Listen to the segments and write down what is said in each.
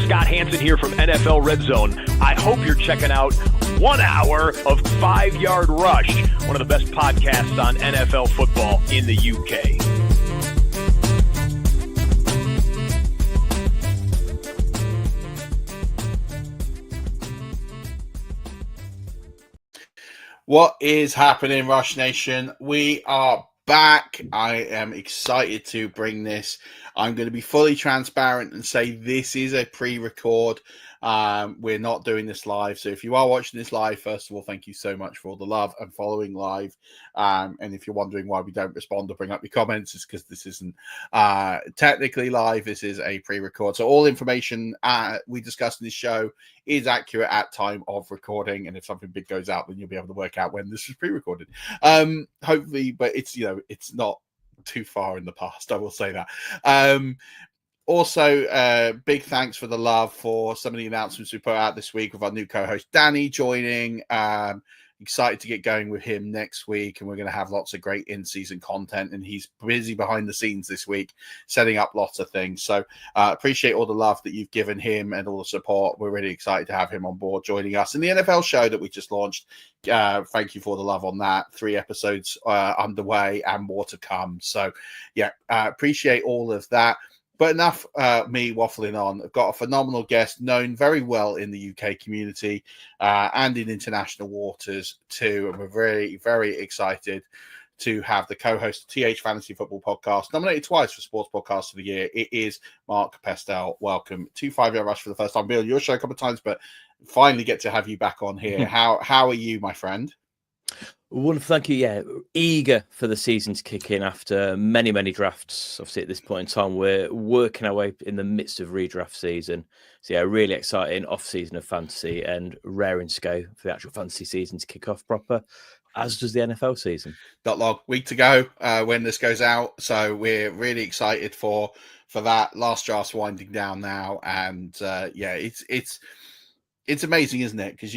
Scott Hansen here from NFL Red Zone. I hope you're checking out 1 hour of 5 Yard Rush, one of the best podcasts on NFL football in the UK. What is happening, Rush Nation? We are back. I am excited to bring this. I'm going to be fully transparent and say this is a pre-record. We're not doing this live. So if you are watching this live, first of all, thank you so much for all the love and following live. And if you're wondering why we don't respond or bring up your comments, it's because this isn't technically live. This is a pre-record. So all information we discuss in this show is accurate at time of recording. And if something big goes out, then you'll be able to work out when this was pre-recorded. Hopefully, but it's not too far in the past. I will say that. Also, big thanks for the love for some of the announcements we put out this week with our new co-host Danny joining. Excited to get going with him next week, and we're going to have lots of great in-season content, and he's busy behind the scenes this week setting up lots of things. So appreciate all the love that you've given him and all the support. We're really excited to have him on board joining us in the NFL show that we just launched. Thank you for the love on that. 3 episodes underway and more to come. So yeah, appreciate all of that. But enough me waffling on. I've got a phenomenal guest known very well in the UK community and in international waters too. And we're very, very excited to have the co-host of TH Fantasy Football Podcast, nominated twice for Sports Podcast of the Year. It is Mark Pestell. Welcome to 5 Yard Rush for the first time. Been on your show a couple of times, but finally get to have you back on here. How are you, my friend? Wonderful, thank you. Yeah, eager for the season to kick in after many, many drafts. Obviously, at this point in time, we're working our way in the midst of redraft season. So, yeah, really exciting off-season of fantasy and raring to go for the actual fantasy season to kick off proper, as does the NFL season. Not long, week to go when this goes out. So we're really excited for that. Last draft's winding down now, and yeah, it's amazing, isn't it? Because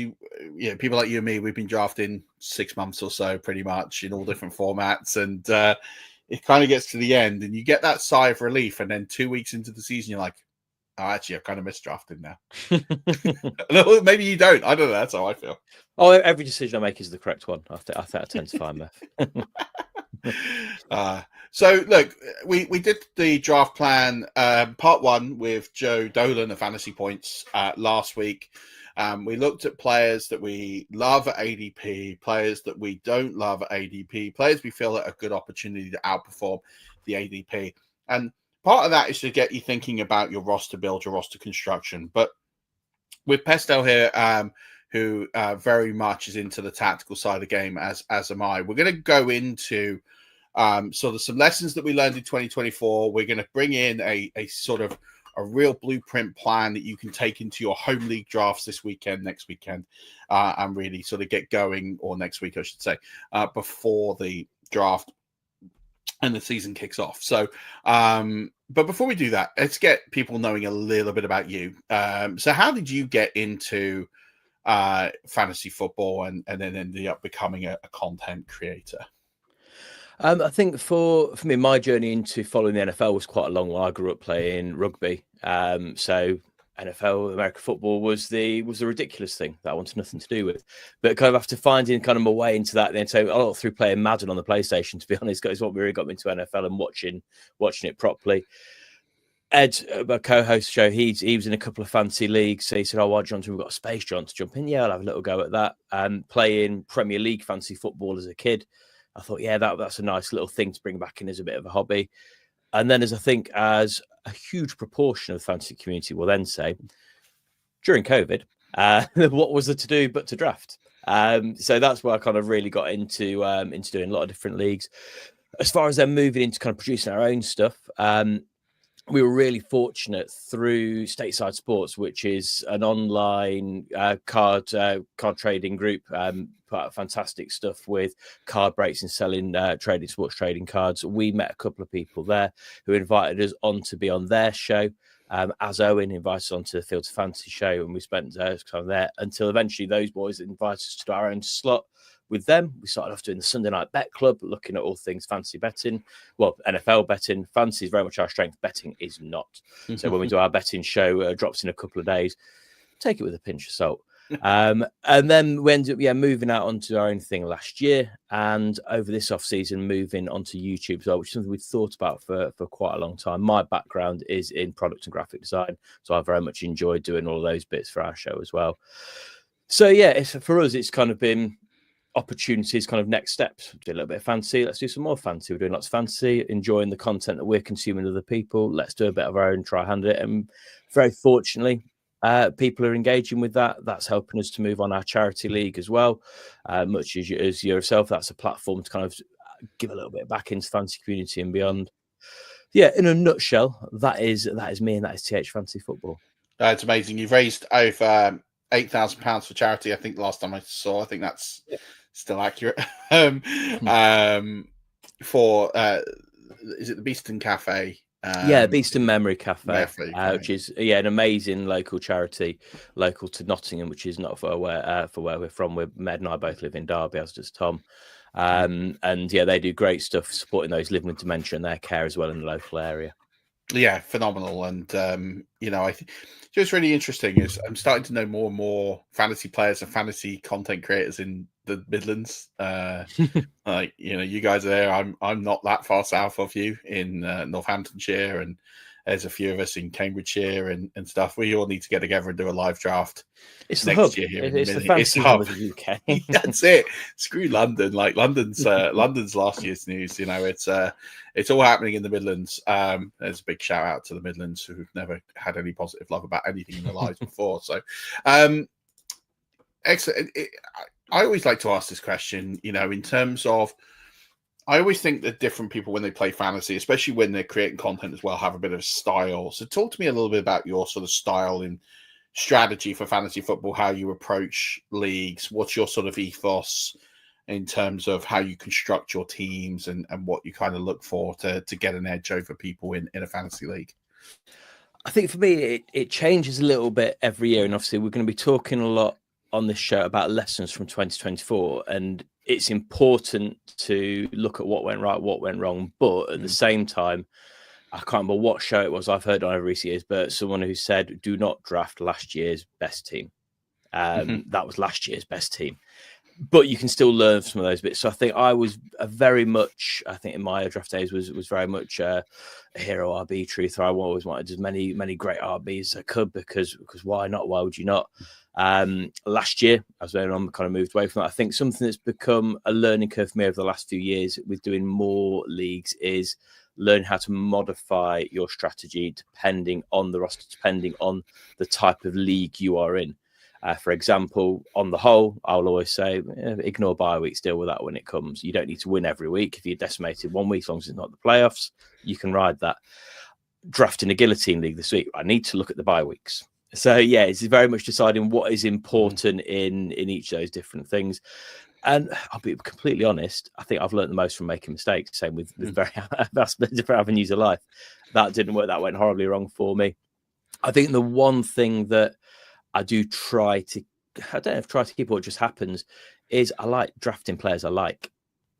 people like you and me, we've been drafting 6 months or so, pretty much in all different formats, and it kind of gets to the end, and you get that sigh of relief, and then 2 weeks into the season, you're like, "Oh, actually, I've kind of missed drafting now." Maybe you don't. I don't know. That's how I feel. Oh, every decision I make is the correct one. I think I tend to find that. So look, we did the draft plan part 1 with Joe Dolan of Fantasy Points last week. We looked at players that we love at ADP, players that we don't love at ADP, players we feel are a good opportunity to outperform the ADP. And part of that is to get you thinking about your roster build, your roster construction. But with Pestell here, who very much is into the tactical side of the game, as am I, we're going to go into sort of some lessons that we learned in 2024. We're going to bring in a sort of a real blueprint plan that you can take into your home league drafts this weekend, next weekend, and really sort of get going, or next week, I should say, before the draft and the season kicks off. So, but before we do that, let's get people knowing a little bit about you. So how did you get into fantasy football and then ended up becoming a content creator? I think for me, my journey into following the NFL was quite a long one. I grew up playing rugby. So NFL, American football was the ridiculous thing that I wanted nothing to do with. But kind of after finding kind of my way into that, then so a lot through playing Madden on the PlayStation, to be honest, is what really got me into NFL and watching it properly. Ed, my co-host show, he was in a couple of fantasy leagues. So he said, "Oh, why, Johnson, we've got a Space John to jump in." Yeah, I'll have a little go at that. Playing Premier League fantasy football as a kid, I thought, yeah, that's a nice little thing to bring back in as a bit of a hobby. And then as a huge proportion of the fantasy community will then say, during COVID, what was there to do but to draft? So that's where I kind of really got into doing a lot of different leagues. As far as then moving into kind of producing our own stuff, we were really fortunate through Stateside Sports, which is an online card trading group. Put out fantastic stuff with card breaks and selling sports trading cards. We met a couple of people there who invited us on to be on their show. As Owen invited us onto the Field to Fantasy show, and we spent time there until eventually those boys invited us to our own slot. with them. We started off doing the Sunday Night Bet Club, looking at all things fantasy betting. Well, NFL betting, fantasy is very much our strength. Betting is not. So when we do our betting show, drops in a couple of days, take it with a pinch of salt. And then we ended up moving out onto our own thing last year, and over this off season moving onto YouTube as well, which is something we've thought about for quite a long time. My background is in product and graphic design, so I very much enjoyed doing all of those bits for our show as well. So for us, it's kind of been opportunities, kind of next steps. Do a little bit of fantasy, let's do some more fantasy. We're doing lots of fantasy, enjoying the content that we're consuming with other people. Let's do a bit of our own, try hand it. And very fortunately, people are engaging with that. That's helping us to move on our charity league as well. Much as yourself, that's a platform to kind of give a little bit back into the fantasy community and beyond. Yeah, in a nutshell, that is me, and that is TH Fantasy Football. It's amazing. You've raised over £8,000 for charity. I think last time I saw. I think that's still accurate. For is it the Beeston Cafe? Beeston Memory Cafe, which is an amazing local charity, local to Nottingham, which is not for where we're from. Med and I both live in Derby, as does Tom. And they do great stuff supporting those living with dementia and their care as well in the local area. Yeah, phenomenal. And I think it's really interesting is I'm starting to know more and more fantasy players and fantasy content creators in the Midlands. You guys are there. I'm not that far south of you in Northamptonshire, and there's a few of us in Cambridgeshire and stuff. We all need to get together and do a live draft. It's the hub. It's the fantasy hub of the UK. That's it. Screw London. Like London's last year's news. It's all happening in the Midlands. There's a big shout out to the Midlands who've never had any positive love about anything in their lives before. So, excellent. I always like to ask this question. In terms of, I always think that different people when they play fantasy, especially when they're creating content as well, have a bit of style. So talk to me a little bit about your sort of style and strategy for fantasy football, how you approach leagues, what's your sort of ethos in terms of how you construct your teams and what you kind of look for to get an edge over people in a fantasy league. I think for me, it changes a little bit every year. And obviously we're going to be talking a lot on this show about lessons from 2024, and it's important to look at what went right, what went wrong, but at the same time, I can't remember what show it was I've heard on over recent years, but someone who said do not draft last year's best team. That was last year's best team, but you can still learn from those bits. So I think I was in my draft days was very much a hero RB truther. I always wanted as many great RBs as I could because why not? Why would you not? Last year, as I kind of moved away from that. I think something that's become a learning curve for me over the last few years with doing more leagues is learn how to modify your strategy depending on the roster, depending on the type of league you are in. For example, on the whole, I'll always say, ignore bye weeks, deal with that when it comes. You don't need to win every week. If you're decimated 1 week, as long as it's not the playoffs, you can ride that. Drafting a guillotine league this week, I need to look at the bye weeks. So, it's very much deciding what is important in each of those different things. And I'll be completely honest, I think I've learned the most from making mistakes. Same with very different avenues of life. That didn't work. That went horribly wrong for me. I think the one thing that I do try to keep what just happens is I like drafting players I like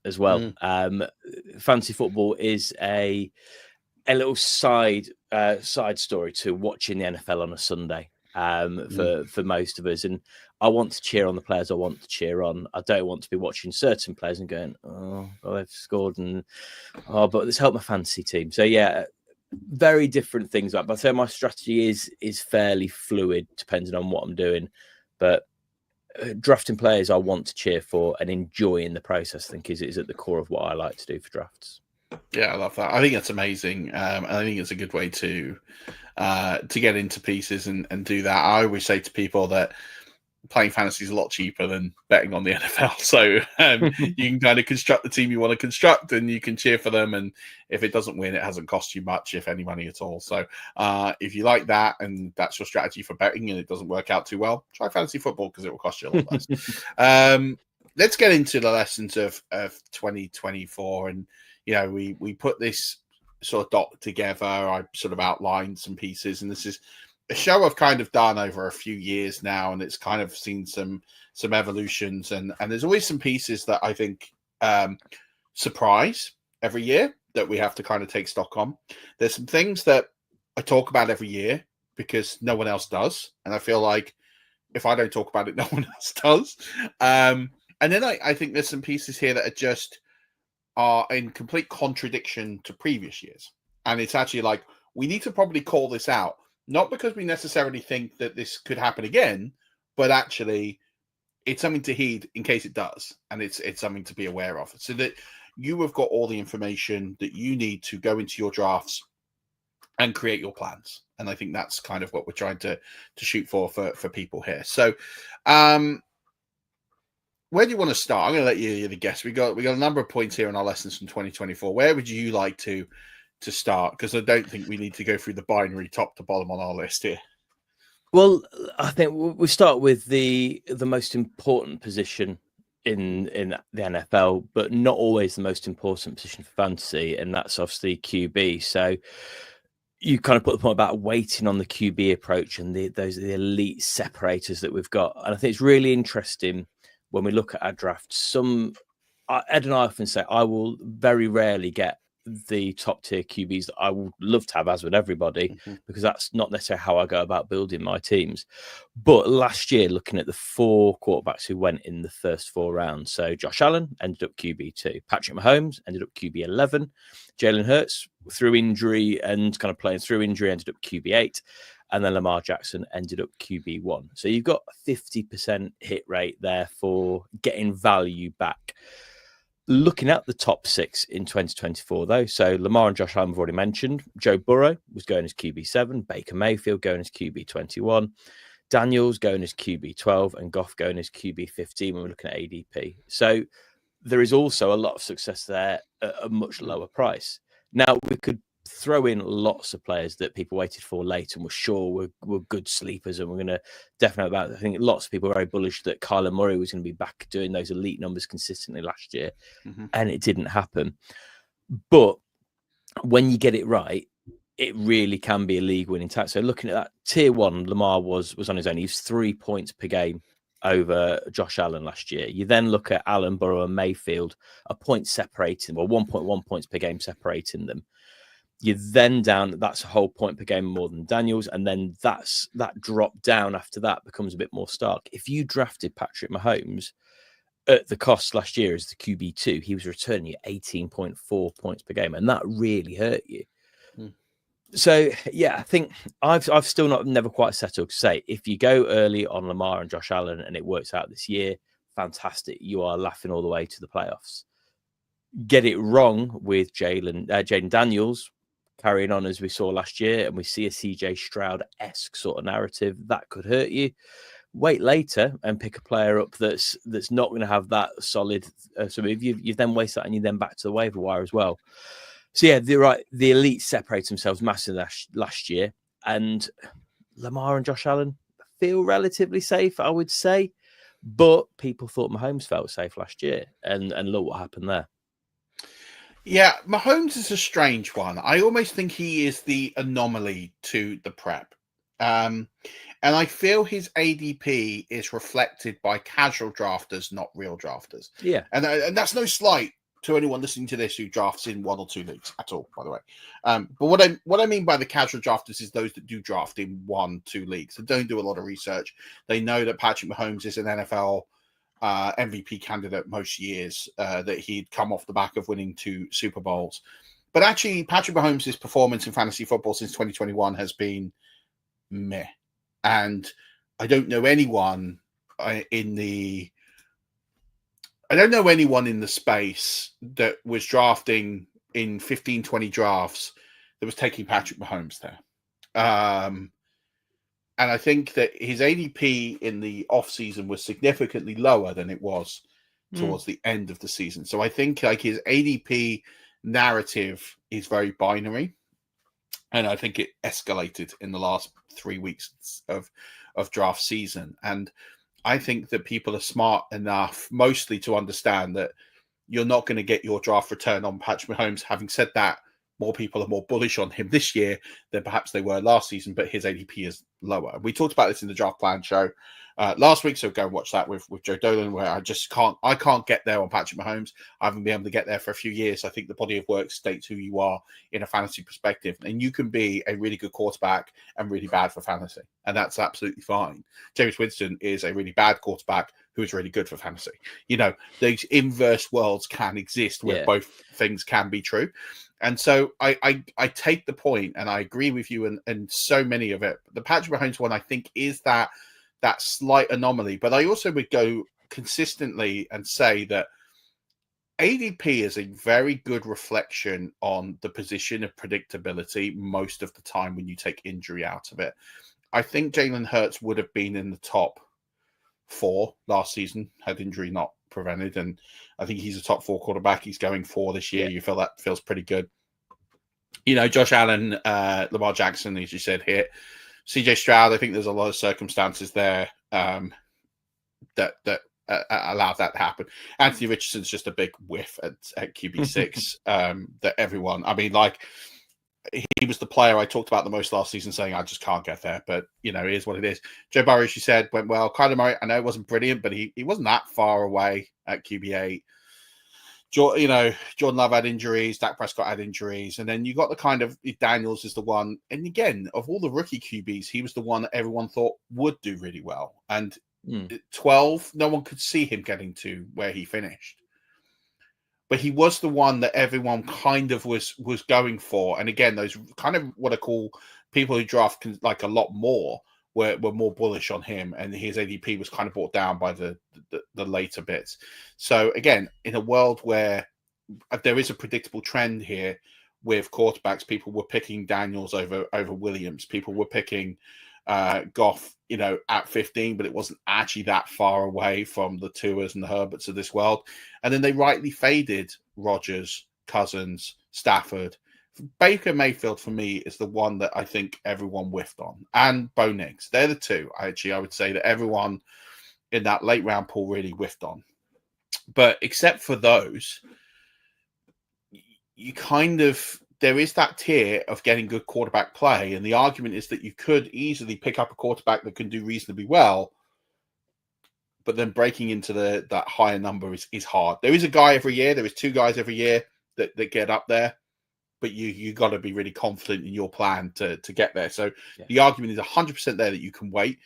as well. Fantasy football is a little side story to watching the NFL on a Sunday for most of us. And I want to cheer on the players I want to cheer on. I don't want to be watching certain players and going, they've scored but this helped my fantasy team. So very different things. But I'd say my strategy is fairly fluid depending on what I'm doing. But drafting players I want to cheer for and enjoying the process, I think is at the core of what I like to do for drafts. Yeah, I love that. I think that's amazing. I think it's a good way to get into pieces and do that. I always say to people that playing fantasy is a lot cheaper than betting on the NFL. So you can kind of construct the team you want to construct and you can cheer for them. And if it doesn't win, it hasn't cost you much, if any money at all. So if you like that and that's your strategy for betting and it doesn't work out too well, try fantasy football because it will cost you a lot less. Let's get into the lessons of 2024. And, we put this sort of doc together. I sort of outlined some pieces, and this is a show I've kind of done over a few years now, and it's kind of seen some evolutions, and there's always some pieces that I think surprise every year that we have to kind of take stock on. There's some things that I talk about every year because no one else does, and I feel like if I don't talk about it, no one else does. And then I think there's some pieces here that are in complete contradiction to previous years, and it's actually like we need to probably call this out. Not because we necessarily think that this could happen again, but actually it's something to heed in case it does. And it's something to be aware of so that you have got all the information that you need to go into your drafts and create your plans. And I think that's kind of what we're trying to shoot for people here. So where do you want to start? I'm going to let you the guess. We got a number of points here in our lessons from 2024. Where would you like to start? Because I don't think we need to go through the binary top to bottom on our list here. Well, I think we start with the most important position in the NFL, but not always the most important position for fantasy, and that's obviously QB. So you kind of put the point about waiting on the QB approach and the elite separators that we've got. And I think it's really interesting when we look at our draft. Ed and I often say I will very rarely get the top tier QBs that I would love to have, as would everybody, because that's not necessarily how I go about building my teams. But last year, looking at the 4 quarterbacks who went in the first 4 rounds, so Josh Allen ended up QB2, Patrick Mahomes ended up QB11, Jalen Hurts through injury and kind of playing through injury ended up QB8, and then Lamar Jackson ended up QB1. So you've got a 50% hit rate there for getting value back. Looking at the top 6 in 2024, though, so Lamar and Josh Allen have already mentioned. Joe Burrow was going as QB7, Baker Mayfield going as QB21, Daniels going as QB12, and Goff going as QB15 when we're looking at ADP. So there is also a lot of success there at a much lower price. Now, we could throw in lots of players that people waited for late and were sure were good sleepers, and we're going to definitely I think lots of people were very bullish that Kyler Murray was going to be back doing those elite numbers consistently last year, and it didn't happen. But when you get it right, it really can be a league-winning task. So looking at that, tier 1, Lamar was on his own. He was 3 points per game over Josh Allen last year. You then look at Allen, Burrow, and Mayfield, a point separating, well, 1.1 points per game separating them. You then down, that's a whole point per game more than Daniels, and then that drop down after that becomes a bit more stark. If you drafted Patrick Mahomes at the cost last year as the QB2, he was returning you 18.4 points per game, and that really hurt you. So yeah, I think I've still never quite settled to say if you go early on Lamar and Josh Allen and it works out this year, fantastic. You are laughing all the way to the playoffs. Get it wrong with Jaden Daniels, carrying on as we saw last year, and we see a CJ Stroud-esque sort of narrative, that could hurt you. Wait later and pick a player up that's not going to have that solid. So if you've then wasted that and you're then back to the waiver wire as well. So yeah, the elite separate themselves massively last year, and Lamar and Josh Allen feel relatively safe, I would say. But people thought Mahomes felt safe last year, and look what happened there. Yeah, Mahomes is a strange one. I almost think he is the anomaly to the prep. And I feel his ADP is reflected by casual drafters, not real drafters. Yeah. And that's no slight to anyone listening to this who drafts in 1 or 2 leagues at all, by the way. But what I mean by the casual drafters is those that do draft in 1, 2 leagues. They don't do a lot of research. They know that Patrick Mahomes is an NFL MVP candidate most years, that he'd come off the back of winning 2 Super Bowls. But actually, Patrick Mahomes' performance in fantasy football since 2021 has been meh. And I don't know anyone in the space that was drafting in 15, 20 drafts that was taking Patrick Mahomes there. And I think that his ADP in the offseason was significantly lower than it was towards the end of the season. So I think like his ADP narrative is very binary. And I think it escalated in the last 3 weeks of draft season. And I think that people are smart enough mostly to understand that you're not going to get your draft return on Patrick Mahomes. Having said that, more people are more bullish on him this year than perhaps they were last season, but his ADP is lower. We talked about this in the draft plan show last week, so go and watch that with Joe Dolan, where I can't get there on Patrick Mahomes. I haven't been able to get there for a few years. I think the body of work states who you are in a fantasy perspective, and you can be a really good quarterback and really bad for fantasy, and that's absolutely fine. Jameis Winston is a really bad quarterback who is really good for fantasy. You know, these inverse worlds can exist where both things can be true. And so I take the point, and I agree with you and so many of it. The Patrick Mahomes one, I think, is that slight anomaly. But I also would go consistently and say that ADP is a very good reflection on the position of predictability most of the time when you take injury out of it. I think Jalen Hurts would have been in the top 4 last season had injury not prevented, and I think he's a top 4 quarterback. He's going 4 this year. You feel that feels pretty good. You know, Josh Allen, Lamar Jackson, as you said here, CJ Stroud. I think there's a lot of circumstances there that allow that to happen. Anthony Richardson's just a big whiff at QB6 that everyone. I mean, like, he was the player I talked about the most last season, saying I just can't get there. But, you know, it is what it is. Joe Burrow, as you said, went well. Kyler Murray, I know it wasn't brilliant, but he wasn't that far away at QB8. You know, Jordan Love had injuries. Dak Prescott had injuries. And then you got the kind of Daniels is the one. And again, of all the rookie QBs, he was the one that everyone thought would do really well. And 12, no one could see him getting to where he finished. But he was the one that everyone kind of was going for. And again, those kind of what I call people who draft like a lot more were more bullish on him. And his ADP was kind of brought down by the later bits. So again, in a world where there is a predictable trend here with quarterbacks, people were picking Daniels over Williams. People were picking Goff, you know, at 15, but it wasn't actually that far away from the Tuas and the Herberts of this world. And then they rightly faded Rodgers, Cousins, Stafford. Baker Mayfield, for me, is the one that I think everyone whiffed on. And Bo Nix. They're the two, actually, I would say, that everyone in that late round pool really whiffed on. But except for those, you kind of... There is that tier of getting good quarterback play, and the argument is that you could easily pick up a quarterback that can do reasonably well, but then breaking into that higher number is hard. There is a guy every year. There is 2 guys every year that get up there, but you got to be really confident in your plan to get there. So the argument is 100% there that you can wait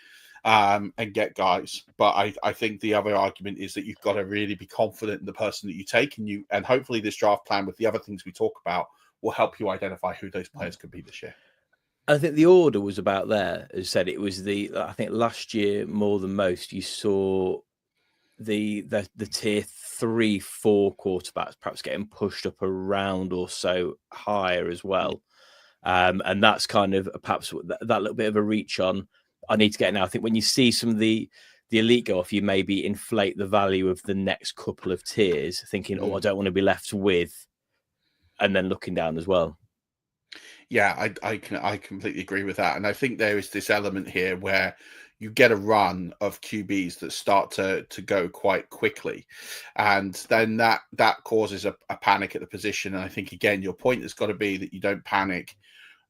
and get guys. But I think the other argument is that you've got to really be confident in the person that you take, and hopefully this draft plan with the other things we talk about will help you identify who those players could be this year. I think the order was about there. As I said, it was I think last year more than most, you saw the tier 3-4 quarterbacks perhaps getting pushed up a round or so higher as well. And that's kind of perhaps that little bit of a reach on. I need to get now. I think when you see some of the elite go off, you maybe inflate the value of the next couple of tiers, thinking, I don't want to be left with, and then looking down as well. Yeah, I completely agree with that. And I think there is this element here where you get a run of QBs that start to go quite quickly. And then that causes a panic at the position. And I think, again, your point has got to be that you don't panic.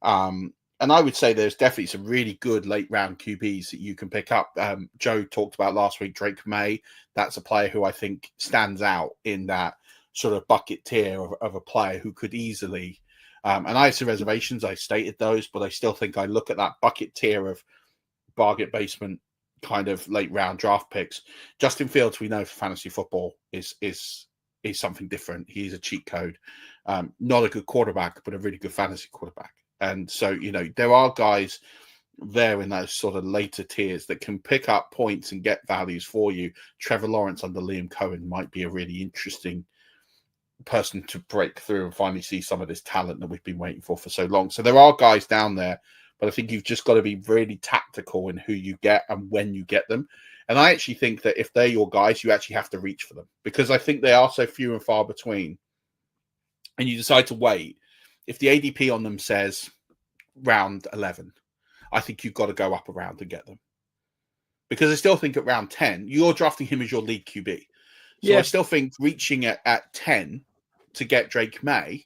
And I would say there's definitely some really good late round QBs that you can pick up. Joe talked about last week, Drake May. That's a player who I think stands out in that sort of bucket tier of a player who could easily, and I have some reservations, I stated those, but I still think I look at that bucket tier of bargain basement kind of late round draft picks. Justin Fields, we know for fantasy football is something different. He's a cheat code, not a good quarterback, but a really good fantasy quarterback. And so, you know, there are guys there in those sort of later tiers that can pick up points and get values for you. Trevor Lawrence under Liam Cohen might be a really interesting person to break through and finally see some of this talent that we've been waiting for so long. So there are guys down there, but I think you've just got to be really tactical in who you get and when you get them. And I actually think that if they're your guys, you actually have to reach for them, because I think they are so few and far between. And you decide to wait. If the ADP on them says round 11, I think you've got to go up a round and get them. Because I still think at round 10, you're drafting him as your lead QB. So I still think reaching at 10 to get Drake May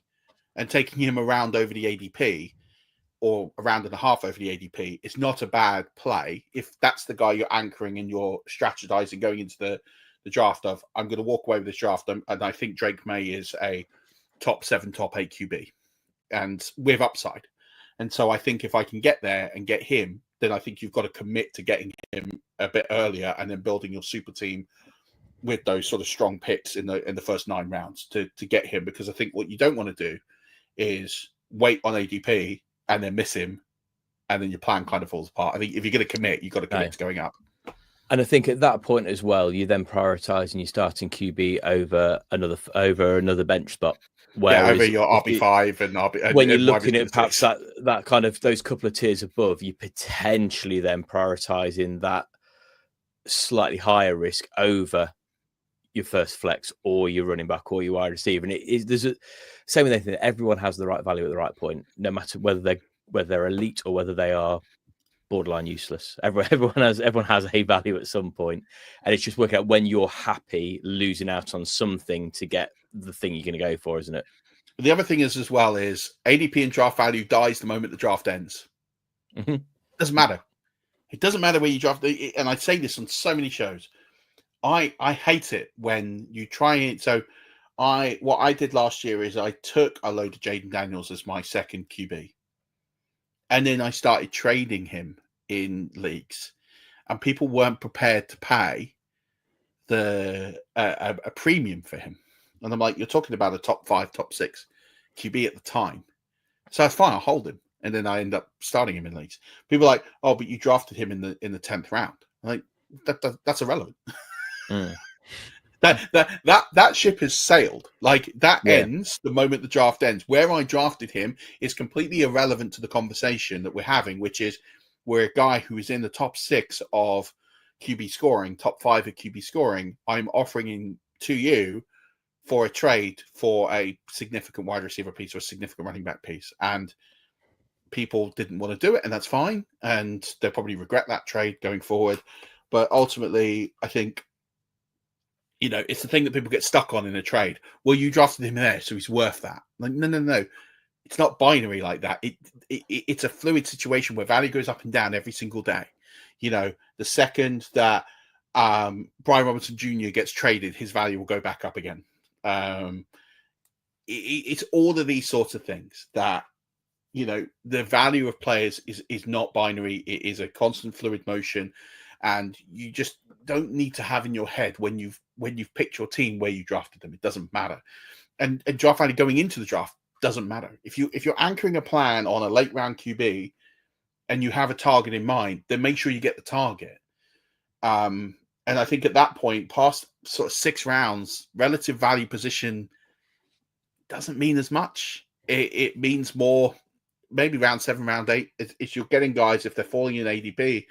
and taking him around over the ADP, or a round and a half over the ADP is not a bad play if that's the guy you're anchoring and you're strategizing going into the draft of, I'm going to walk away with this draft. And I think Drake May is a top 7, top 8 QB and with upside. And so I think if I can get there and get him, then I think you've got to commit to getting him a bit earlier and then building your super team with those sort of strong picks in the first 9 rounds to get him. Because I think what you don't want to do is wait on ADP and then miss him, and then your plan kind of falls apart. I think if you're going to commit, you've got to commit to going up. And I think at that point as well, you're then prioritising your starting QB over another bench spot. Over your RB5 and RB. When you're looking at perhaps that kind of those couple of tiers above, you potentially then prioritising that slightly higher risk over your first flex or your running back or your wide receiver. And same with anything. Everyone has the right value at the right point, no matter whether they're elite or whether they are borderline useless. Everyone has a value at some point, and it's just working out when you're happy losing out on something to get the thing you're going to go for, isn't it? The other thing is ADP and draft value dies the moment the draft ends. Mm-hmm. Doesn't matter. It doesn't matter where you draft, and I say this on so many shows. I hate it when you try it. So what I did last year is I took a load of Jaden Daniels as my second QB. And then I started trading him in leagues, and people weren't prepared to pay a premium for him. And I'm like, you're talking about a top 5, top 6 QB at the time. So that's fine. I'll hold him. And then I end up starting him in leagues. People are like, oh, but you drafted him in the 10th round. I'm like, that's irrelevant. Mm. That ship has sailed. Like that ends the moment the draft ends. Where I drafted him is completely irrelevant to the conversation that we're having, which is we're a guy who is in the top 6 of QB scoring, top 5 of QB scoring. I'm offering him to you for a trade for a significant wide receiver piece or a significant running back piece. And people didn't want to do it, and that's fine. And they'll probably regret that trade going forward. But ultimately, I think, it's the thing that people get stuck on in a trade. Well, you drafted him there, so he's worth that. Like, no. It's not binary like that. It's a fluid situation where value goes up and down every single day. The second that Brian Robinson Jr. gets traded, his value will go back up again. It's all of these sorts of things that, the value of players is not binary. It is a constant fluid motion. And you just don't need to have in your head when you've picked your team where you drafted them. It doesn't matter. And draft value going into the draft doesn't matter. If you're anchoring a plan on a late round QB and you have a target in mind, then make sure you get the target. And I think at that point, past sort of 6 rounds, relative value position doesn't mean as much. It means more, maybe round 7, round 8. If you're getting guys, if they're falling in ADP,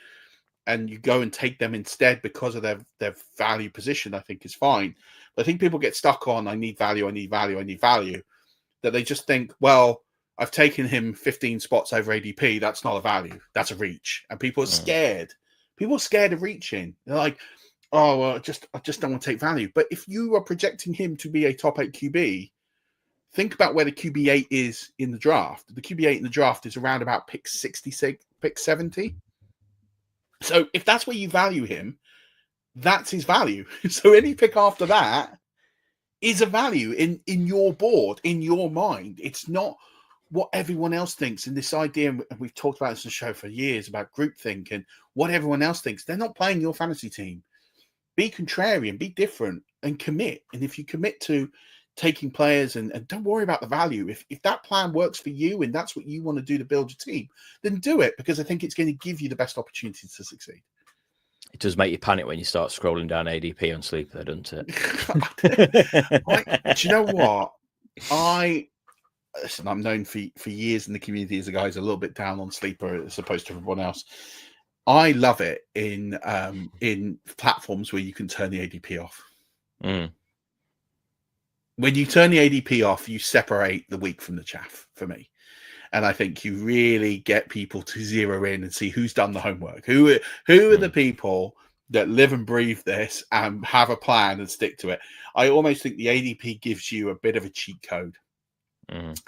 and you go and take them instead because of their value position, I think is fine. But I think people get stuck on, I need value, that they just think, well, I've taken him 15 spots over ADP. That's not a value. That's a reach. And people are scared. People are scared of reaching. They're like, oh, well, I just don't want to take value. But if you are projecting him to be a top 8 QB, think about where the QB8 is in the draft. The QB8 in the draft is around about pick 66, pick 70. So if that's where you value him, that's his value. So any pick after that is a value in your board, in your mind. It's not what everyone else thinks. And this idea, and we've talked about this on the show for years, about groupthink and what everyone else thinks. They're not playing your fantasy team. Be contrarian, be different, and commit. And if you commit to taking players and don't worry about the value. If that plan works for you and that's what you want to do to build your team, then do it, because I think it's going to give you the best opportunity to succeed. It does make you panic when you start scrolling down ADP on Sleeper, doesn't it? Do you know what? I'm known for years in the community as a guy who's a little bit down on Sleeper as opposed to everyone else. I love it in platforms where you can turn the ADP off. Mm. When you turn the ADP off, you separate the wheat from the chaff for me. And I think you really get people to zero in and see who's done the homework. Who are the people that live and breathe this and have a plan and stick to it? I almost think the ADP gives you a bit of a cheat code,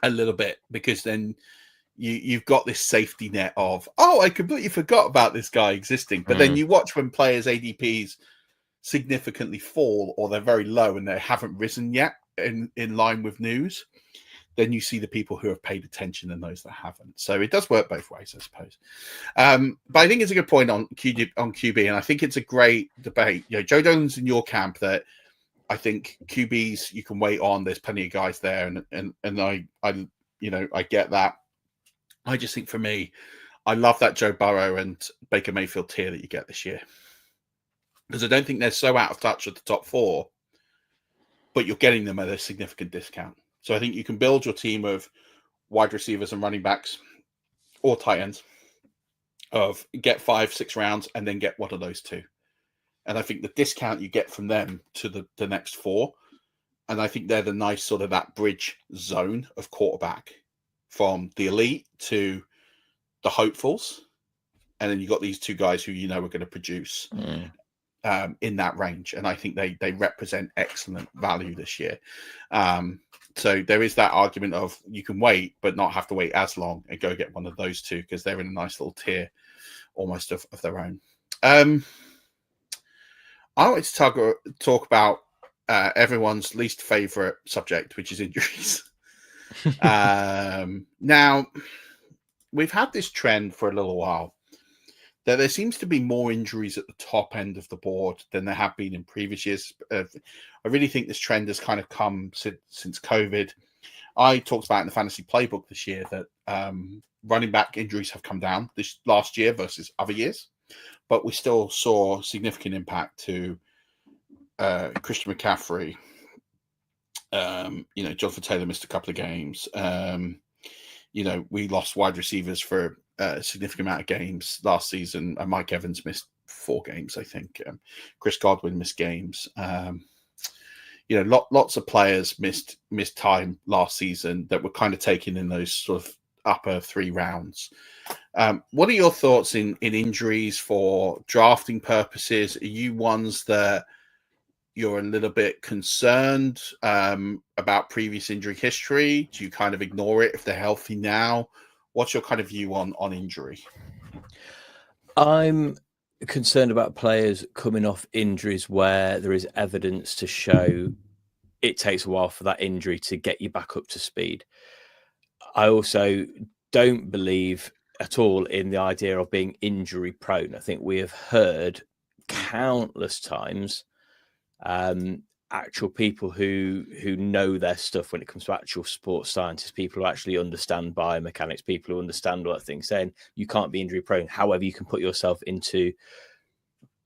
a little bit, because then you've got this safety net of, oh, I completely forgot about this guy existing. But then you watch when players' ADPs significantly fall or they're very low and they haven't risen yet in line with news, then you see the people who have paid attention and those that haven't. So it does work both ways, I suppose. But I think it's a good point on QB, and I think it's a great debate. You know, Joe Dolan's in your camp that I think QBs you can wait on. There's plenty of guys there, and I get that. I just think for me, I love that Joe Burrow and Baker Mayfield tier that you get this year, because I don't think they're so out of touch with the top four, but you're getting them at a significant discount. So I think you can build your team of wide receivers and running backs or tight ends of get 5-6 rounds and then get one of those two. And I think the discount you get from them to the next four, and I think they're the nice sort of that bridge zone of quarterback from the elite to the hopefuls. And then you got these two guys who you know are going to produce in that range. And I think they represent excellent value this year. So there is that argument of you can wait, but not have to wait as long and go get one of those two because they're in a nice little tier almost of their own. I wanted to talk about everyone's least favorite subject, which is injuries. Now, we've had this trend for a little while that there seems to be more injuries at the top end of the board than there have been in previous years. I really think this trend has kind of come since COVID. I talked about in the fantasy playbook this year that running back injuries have come down this last year versus other years, but we still saw significant impact to Christian McCaffrey. Jonathan Taylor missed a couple of games. We lost wide receivers for a significant amount of games last season. Mike Evans missed 4 games, I think. Chris Godwin missed games. Lots of players missed time last season that were kind of taken in those sort of upper 3 rounds. What are your thoughts in injuries for drafting purposes? Are you ones that you're a little bit concerned about previous injury history? Do you kind of ignore it if they're healthy now? What's your kind of view on injury? I'm concerned about players coming off injuries where there is evidence to show it takes a while for that injury to get you back up to speed. I also don't believe at all in the idea of being injury prone. I think we have heard countless times actual people who know their stuff when it comes to actual sports scientists, people who actually understand biomechanics, people who understand all that thing, saying you can't be injury prone. However, you can put yourself into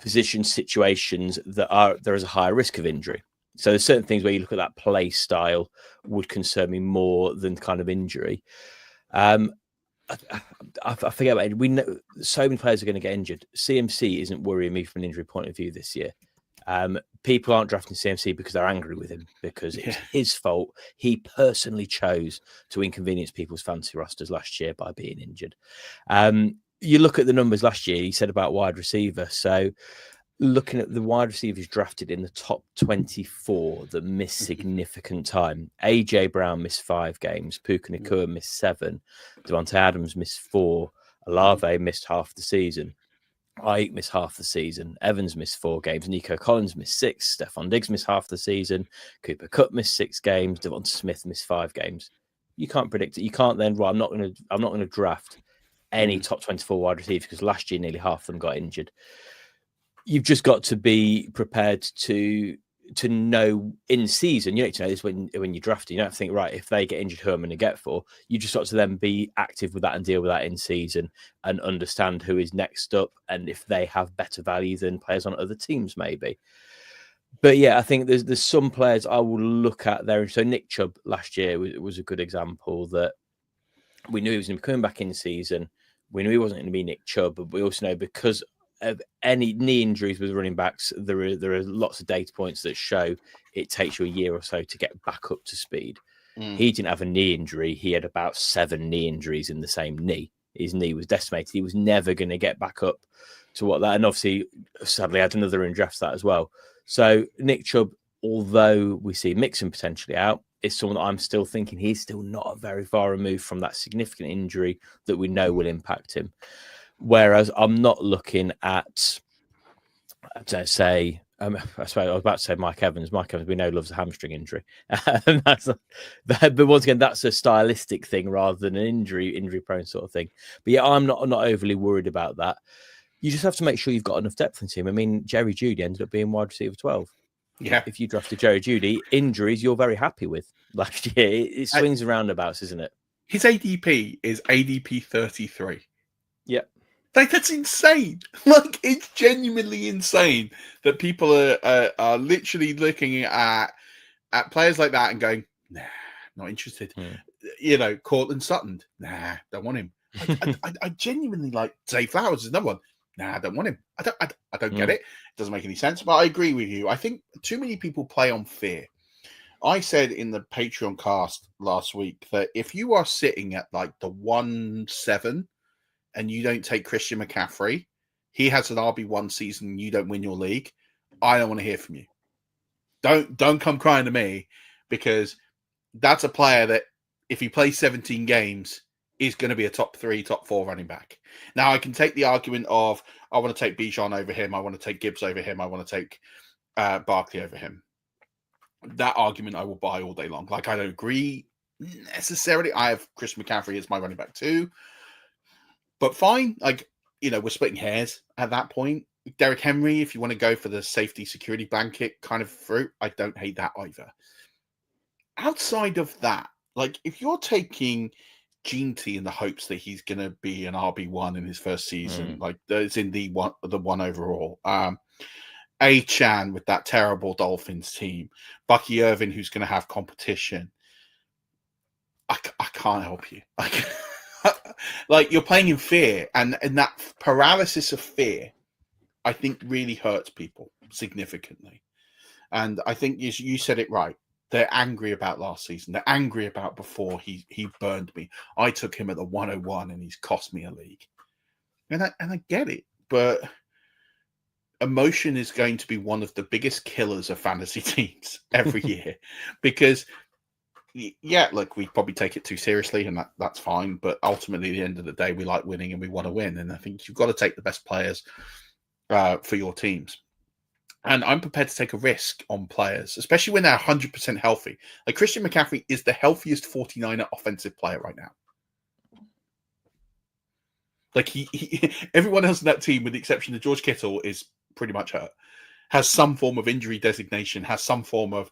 situations that there is a higher risk of injury. So there's certain things where you look at that play style would concern me more than kind of injury. I forget about it. We know so many players are going to get injured. CMC isn't worrying me from an injury point of view this year. People aren't drafting CMC because they're angry with him, because it's his fault. He personally chose to inconvenience people's fantasy rosters last year by being injured. You look at the numbers last year, he said about wide receiver. So looking at the wide receivers drafted in the top 24 that missed significant time, AJ Brown missed 5 games, Puka Nacua missed 7, Devontae Adams missed 4, Olave missed half the season, Ayuk missed half the season, Evans missed 4 games, Nico Collins missed 6, Stephon Diggs missed half the season, Cooper Kupp missed 6 games, Devonta Smith missed 5 games. You can't predict it. You can't then, I'm not going to draft any top 24 wide receivers because last year nearly half of them got injured. You've just got to be prepared to know in season. You need to know this when you draft. You don't have to think, right, if they get injured, who I'm going to get for. You just got to then be active with that and deal with that in season and understand who is next up and if they have better value than players on other teams, maybe. But yeah, I think there's some players I will look at there. So Nick Chubb last year was a good example that we knew he was going to be coming back in season. We knew he wasn't going to be Nick Chubb, but we also know because of any knee injuries with running backs, there are lots of data points that show it takes you a year or so to get back up to speed. He didn't have a knee injury. He had about 7 knee injuries in the same knee. His knee was decimated. He was never going to get back up to what that, and obviously, sadly, had another in drafts that as well. So Nick Chubb although we see Mixon potentially out, is someone that I'm still thinking he's still not very far removed from that significant injury that we know will impact him. Whereas I'm not looking at, I suppose I was about to say Mike Evans. Mike Evans, we know, loves a hamstring injury. But once again, that's a stylistic thing rather than an injury-prone sort of thing. But yeah, I'm not overly worried about that. You just have to make sure you've got enough depth in the team. I mean, Jerry Jeudy ended up being wide receiver 12. Yeah. If you drafted Jerry Jeudy, injuries you're very happy with last year. It swings and roundabouts, isn't it? His ADP is ADP 33. Yeah. Like, that's insane. Like, it's genuinely insane that people are literally looking at players like that and going, nah, not interested. You know, Cortland Sutton, nah, don't want him. I genuinely like Zay Flowers is another one. Nah, I don't want him. I don't get it. It doesn't make any sense. But I agree with you. I think too many people play on fear. I said in the Patreon cast last week that if you are sitting at like the 1-7 and you don't take Christian McCaffrey, he has an RB1 season and you don't win your league, I don't want to hear from you. Don't come crying to me, because that's a player that if he plays 17 games is going to be a top 3, top 4 running back. Now, I can take the argument of I want to take Bijan over him, I want to take Gibbs over him, I want to take Barkley over him. That argument I will buy all day long. Like, I don't agree necessarily. I have Chris McCaffrey as my running back too. But fine. Like, you know, we're splitting hairs at that point. Derrick Henry, if you want to go for the safety security blanket kind of fruit, I don't hate that either. Outside of that, like, if you're taking Gene T in the hopes that he's going to be an RB1 in his first season, like, it's in the one overall, A-Chan with that terrible Dolphins team, Bucky Irvin, who's going to have competition. I can't help you. Like, you're playing in fear, and that paralysis of fear, I think, really hurts people significantly. And I think you said it right. They're angry about last season. They're angry about before he burned me. I took him at the 101 and he's cost me a league. And I get it, but emotion is going to be one of the biggest killers of fantasy teams every year, because yeah, look, we probably take it too seriously, and that's fine. But ultimately, at the end of the day, we like winning and we want to win. And I think you've got to take the best players for your teams. And I'm prepared to take a risk on players, especially when they're 100% healthy. Like, Christian McCaffrey is the healthiest 49er offensive player right now. Like, he everyone else in that team, with the exception of George Kittle, is pretty much hurt, has some form of injury designation, has some form of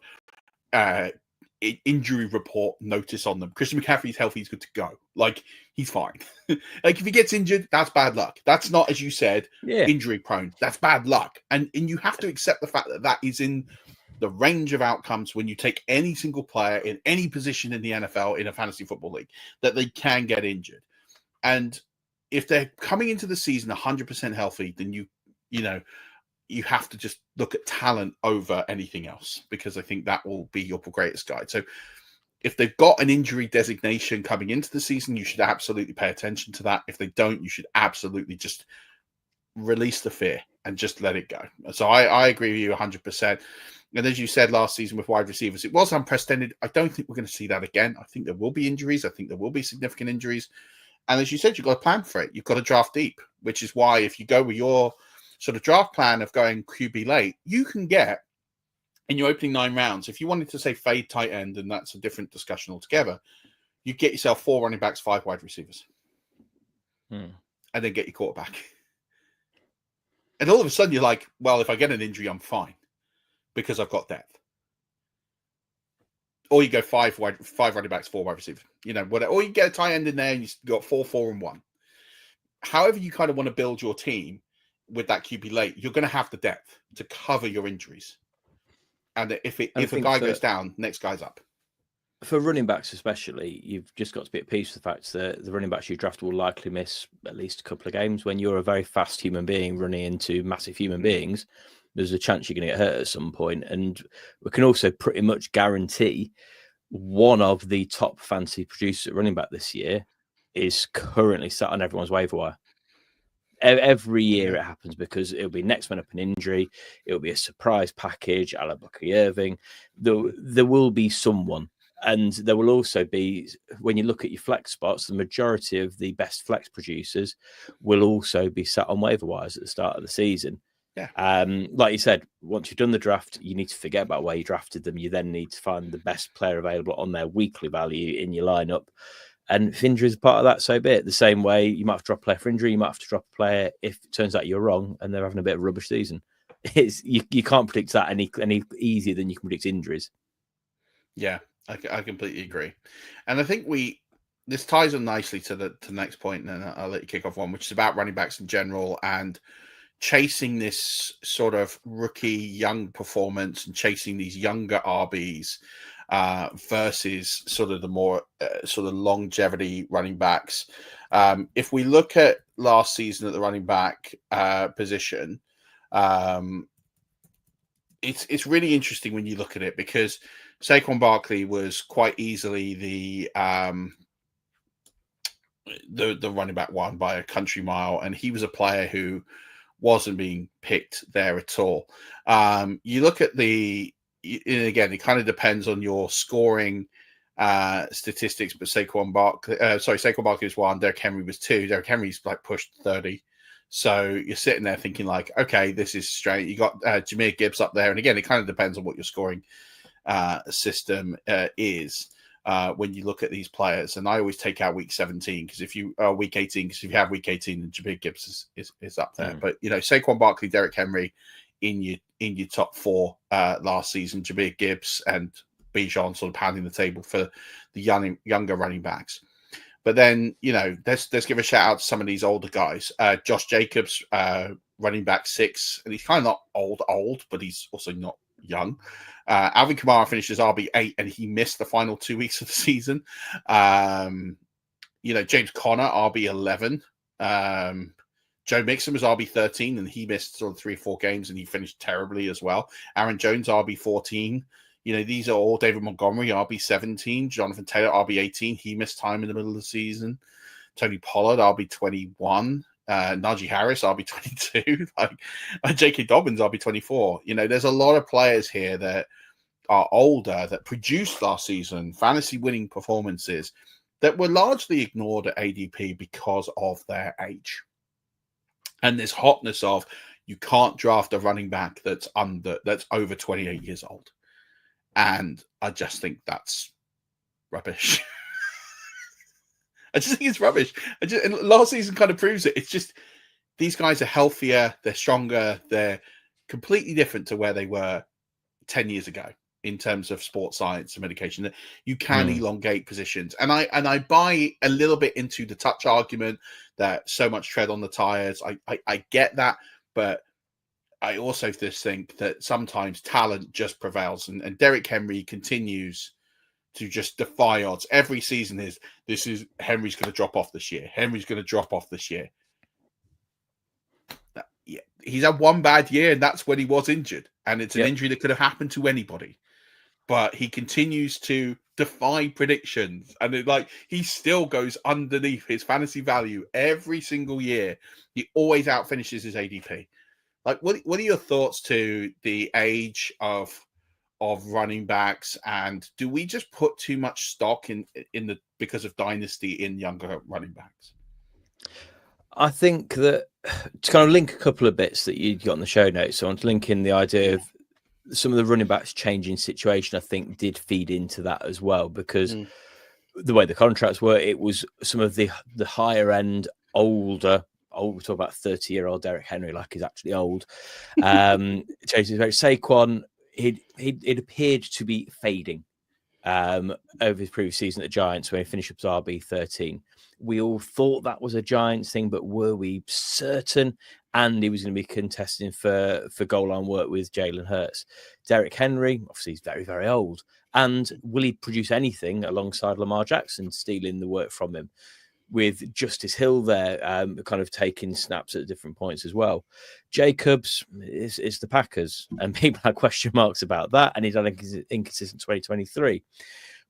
injury report notice on them. Christian McCaffrey's healthy, he's good to go. Like, he's fine. Like, if he gets injured, that's bad luck. That's not, as you said, injury prone. That's bad luck. And you have to accept the fact that that is in the range of outcomes when you take any single player in any position in the NFL in a fantasy football league, that they can get injured. And if they're coming into the season 100% healthy, then you have to just look at talent over anything else, because I think that will be your greatest guide. So if they've got an injury designation coming into the season, you should absolutely pay attention to that. If they don't, you should absolutely just release the fear and just let it go. So I agree with you 100%. And as you said last season with wide receivers, it was unprecedented. I don't think we're going to see that again. I think there will be injuries. I think there will be significant injuries. And as you said, you've got to plan for it. You've got to draft deep, which is why if you go with your sort of draft plan of going QB late, you can get in your opening 9 rounds, if you wanted to say fade tight end, and that's a different discussion altogether, you get yourself 4 running backs, 5 wide receivers, and then get your quarterback. And all of a sudden you're like, well, if I get an injury, I'm fine because I've got depth. Or you go 5 running backs, 4 wide receivers, whatever. Or you get a tight end in there and you've got 4, 4, and 1. However you kind of want to build your team with that QB late, you're going to have the depth to cover your injuries. And if a guy goes down, next guy's up. For running backs especially, you've just got to be at peace with the fact that the running backs you draft will likely miss at least a couple of games. When you're a very fast human being running into massive human beings, there's a chance you're going to get hurt at some point. And we can also pretty much guarantee one of the top fantasy producers at running back this year is currently sat on everyone's waiver wire. Every year it happens because it'll be next man up an injury. It'll be a surprise package, a la Bucky Irving. There will be someone. And there will also be, when you look at your flex spots, the majority of the best flex producers will also be sat on waiver wires at the start of the season. Yeah. Like you said, once you've done the draft, you need to forget about where you drafted them. You then need to find the best player available on their weekly value in your lineup. And if injury is part of that, so be it. The same way you might have to drop a player for injury, you might have to drop a player if it turns out you're wrong and they're having a bit of a rubbish season. You can't predict that any easier than you can predict injuries. Yeah, I completely agree. And I think this ties on nicely to the next point, and then I'll let you kick off one, which is about running backs in general and chasing this sort of rookie young performance and chasing these younger RBs versus sort of the more sort of longevity running backs. If we look at last season at the running back position, it's really interesting when you look at it because Saquon Barkley was quite easily the running back one by a country mile, and he was a player who wasn't being picked there at all. You look at and again, it kind of depends on your scoring statistics, but Saquon Barkley was 1, Derrick Henry was 2. Derrick Henry's like pushed 30. So you're sitting there thinking like, okay, this is straight. You got Jahmyr Gibbs up there. And again, it kind of depends on what your scoring system is when you look at these players. And I always take out week 17 because if you week 18, because if you have week 18, then Jahmyr Gibbs is up there. But Saquon Barkley, Derrick Henry in your top 4 last season, Jahmyr Gibbs and Bijan sort of pounding the table for the younger running backs. But then, let's give a shout out to some of these older guys. Josh Jacobs, running back 6, and he's kind of not old, but he's also not young. Alvin Kamara finishes RB8, and he missed the final 2 weeks of the season. James Conner, RB11. Joe Mixon was RB13, and he missed sort of 3 or 4 games, and he finished terribly as well. Aaron Jones, RB14. These are all David Montgomery, RB17, Jonathan Taylor, RB18. He missed time in the middle of the season. Tony Pollard, RB21. Najee Harris, RB22. J.K. Dobbins, RB24. There's a lot of players here that are older that produced last season fantasy winning performances that were largely ignored at ADP because of their age. And this hotness of you can't draft a running back that's over 28 years old. And I just think that's rubbish. I just think it's rubbish. And last season kind of proves it. It's just these guys are healthier, they're stronger, they're completely different to where they were 10 years ago in terms of sports science and medication. You can elongate positions. And I buy a little bit into the touch argument that so much tread on the tires. I get that, but I also just think that sometimes talent just prevails, and Derrick Henry continues to just defy odds. Every season Henry's going to drop off this year. Henry's going to drop off this year. Yeah, he's had one bad year, and that's when he was injured, and it's an injury that could have happened to anybody. But he continues to defy predictions, and he still goes underneath his fantasy value every single year. He always outfinishes his ADP. What are your thoughts to the age of running backs, and do we just put too much stock because of dynasty in younger running backs? I think that to kind of link a couple of bits that you got in the show notes, so I want to link in the idea of some of the running backs changing situation, I think did feed into that as well, because the way the contracts were, it was some of the higher end, older, we talk about 30-year-old Derrick Henry like he's actually old. Saquon, it appeared to be fading over his previous season at the Giants when he finished up as RB13. We all thought that was a Giants thing, but were we certain? And he was going to be contesting for goal line work with Jalen Hurts. Derrick Henry, obviously he's very, very old. And will he produce anything alongside Lamar Jackson stealing the work from him? With Justice Hill there, kind of taking snaps at different points as well. Jacobs is the Packers, and people had question marks about that, and he's had an inconsistent 2023.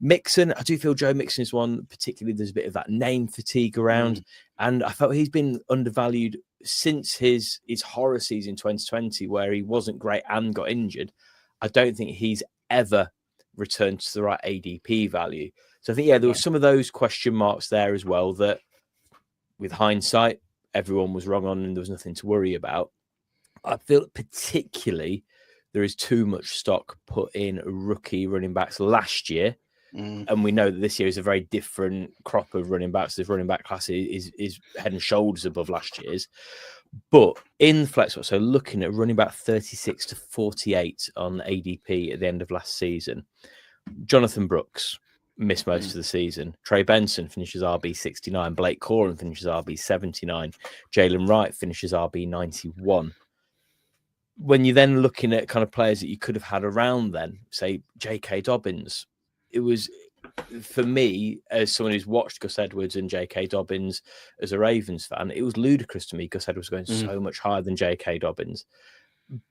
Mixon, I do feel Joe Mixon is one, particularly there's a bit of that name fatigue around, and I felt he's been undervalued since his horror season 2020, where he wasn't great and got injured, I don't think he's ever returned to the right ADP value. So I think, there were some of those question marks there as well that, with hindsight, everyone was wrong on and there was nothing to worry about. I feel particularly there is too much stock put in rookie running backs last year. And we know that this year is a very different crop of running backs. This running back class is head and shoulders above last year's. But in flex, so looking at running back 36 to 48 on ADP at the end of last season, Jonathan Brooks missed most of the season. Trey Benson finishes RB 69. Blake Corum finishes RB 79. Jalen Wright finishes RB 91. When you're then looking at kind of players that you could have had around then, say J.K. Dobbins, it was, for me, as someone who's watched Gus Edwards and J.K. Dobbins as a Ravens fan, it was ludicrous to me. Gus Edwards was going so much higher than J.K. Dobbins.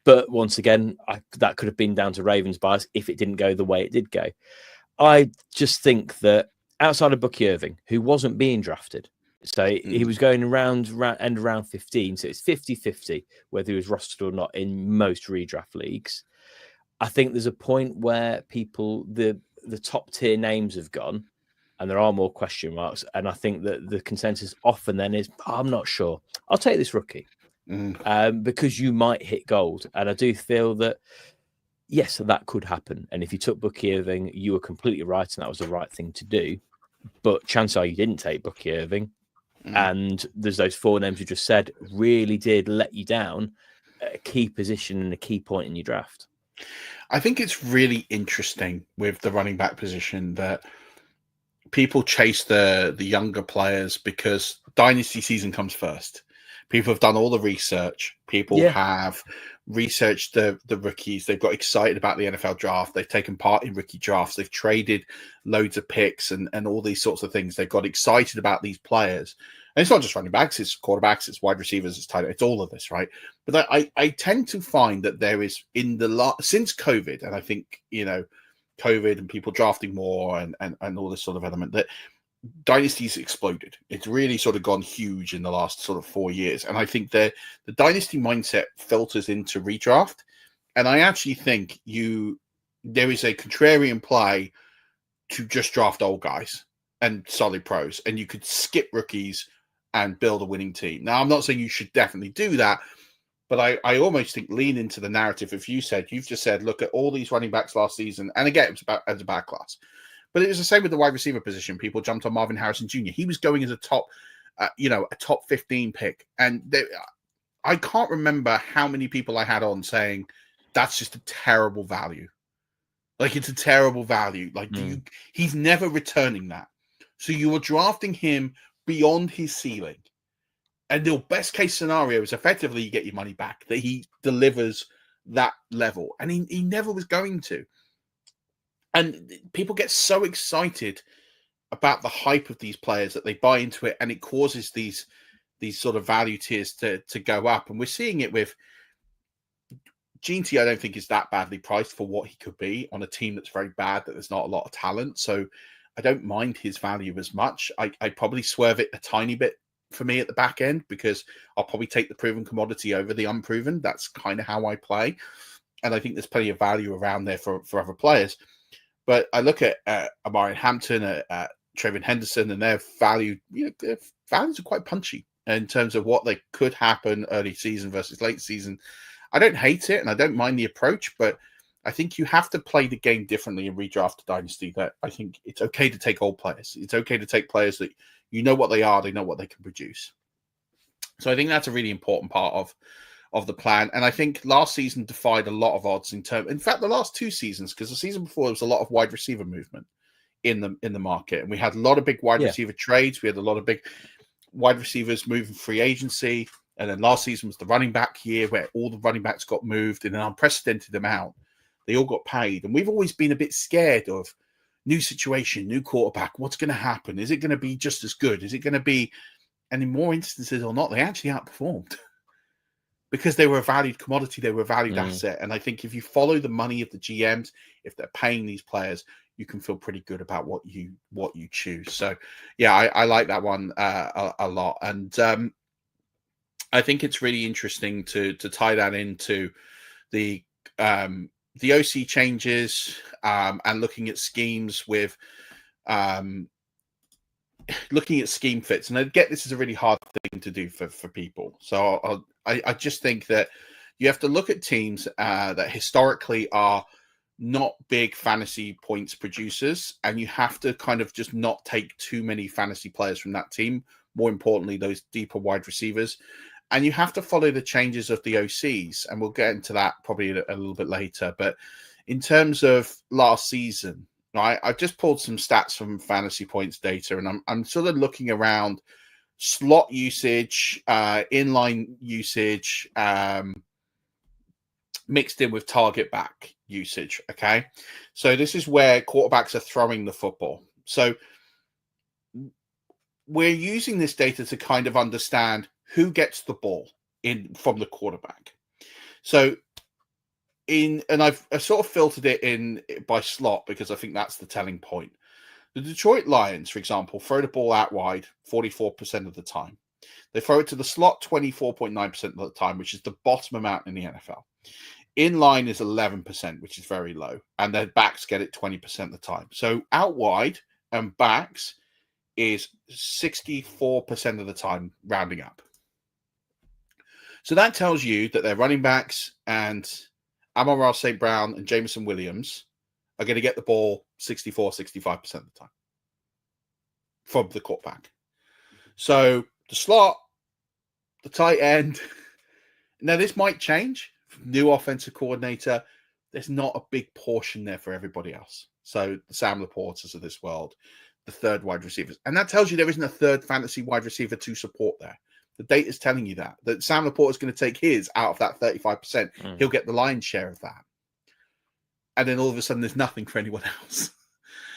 But once again, that could have been down to Ravens bias if it didn't go the way it did go. I just think that outside of Bucky Irving, who wasn't being drafted, so he was going around end around 15, so it's 50-50 whether he was rostered or not in most redraft leagues. I think there's a point where people, the top tier names have gone and there are more question marks. And I think that the consensus often then is, I'm not sure. I'll take this rookie because you might hit gold. And I do feel that, yes, that could happen. And if you took Bucky Irving, you were completely right and that was the right thing to do. But chances are you didn't take Bucky Irving. And there's those four names you just said really did let you down at a key position and a key point in your draft. I think it's really interesting with the running back position that people chase the younger players because dynasty season comes first. People have done all the research. People have researched the rookies. They've got excited about the NFL draft. They've taken part in rookie drafts. They've traded loads of picks and all these sorts of things. They've got excited about these players. And it's not just running backs, it's quarterbacks, it's wide receivers, it's tight ends, it's all of this, right? But I tend to find that there is since COVID, and I think, COVID and people drafting more and all this sort of element, that Dynasty's exploded. It's really sort of gone huge in the last sort of 4 years. And I think the Dynasty mindset filters into redraft. And I actually think there is a contrarian play to just draft old guys and solid pros. And you could skip rookies and build a winning team. Now, I'm not saying you should definitely do that, but I almost think lean into the narrative. If you've just said, look at all these running backs last season, and again, it's about as a bad class. But it was the same with the wide receiver position. People jumped on Marvin Harrison Jr. He was going as a top 15 pick. And I can't remember how many people I had on saying, that's just a terrible value. Like, it's a terrible value. Like, he's never returning that. So you were drafting him beyond his ceiling. And the best case scenario is effectively you get your money back, that he delivers that level. And he never was going to. And people get so excited about the hype of these players that they buy into it, and it causes these sort of value tiers to go up. And we're seeing it with GT. I don't think is that badly priced for what he could be on a team that's very bad, that there's not a lot of talent. So I don't mind his value as much. I probably swerve it a tiny bit for me at the back end because I'll probably take the proven commodity over the unproven. That's kind of how I play. And I think there's plenty of value around there for other players. But I look at Amari Hampton, at Trayvon Henderson, and their value, their values are quite punchy in terms of what they could happen early season versus late season. I don't hate it, and I don't mind the approach, but I think you have to play the game differently in redraft dynasty. That I think it's okay to take old players. It's okay to take players that you know what they are, they know what they can produce. So I think that's a really important part of the plan. And I think last season defied a lot of odds in fact, the last two seasons, because the season before there was a lot of wide receiver movement in the market. And we had a lot of big wide receiver trades. We had a lot of big wide receivers moving free agency. And then last season was the running back year where all the running backs got moved in an unprecedented amount. They all got paid. And we've always been a bit scared of new situation, new quarterback. What's going to happen? Is it going to be just as good? Is it going to be, and in more instances or not, they actually outperformed. Because they were a valued commodity, they were a valued asset. And I think if you follow the money of the GMs, if they're paying these players, you can feel pretty good about what you choose. So, yeah, I like that one a lot. And I think it's really interesting to tie that into the OC changes and looking at schemes with looking at scheme fits. And I get this is a really hard thing to do for people. So I just think that you have to look at teams that historically are not big fantasy points producers, and you have to kind of just not take too many fantasy players from that team. More importantly, those deeper wide receivers. And you have to follow the changes of the OCs, and we'll get into that probably a little bit later. But in terms of last season, right, I've just pulled some stats from Fantasy Points data, and I'm sort of looking around slot usage, inline usage, mixed in with target back usage. Okay, so this is where quarterbacks are throwing the football. So we're using this data to kind of understand who gets the ball in from the quarterback. So I've sort of filtered it in by slot because I think that's the telling point. The Detroit Lions, for example, throw the ball out wide 44% of the time. They throw it to the slot 24.9% of the time, which is the bottom amount in the NFL. In line is 11%, which is very low, and their backs get it 20% of the time. So out wide and backs is 64% of the time, rounding up. So that tells you that their running backs and Amon-Ra St. Brown and Jameson Williams are going to get the ball 64, 65% of the time from the quarterback. So the slot, the tight end. Now, this might change. New offensive coordinator. There's not a big portion there for everybody else. So the Sam Laportas of this world, the third wide receivers. And that tells you there isn't a third fantasy wide receiver to support there. The data is telling you that Sam Laporta is going to take his out of that 35%. He'll get the lion's share of that. And then all of a sudden, there's nothing for anyone else.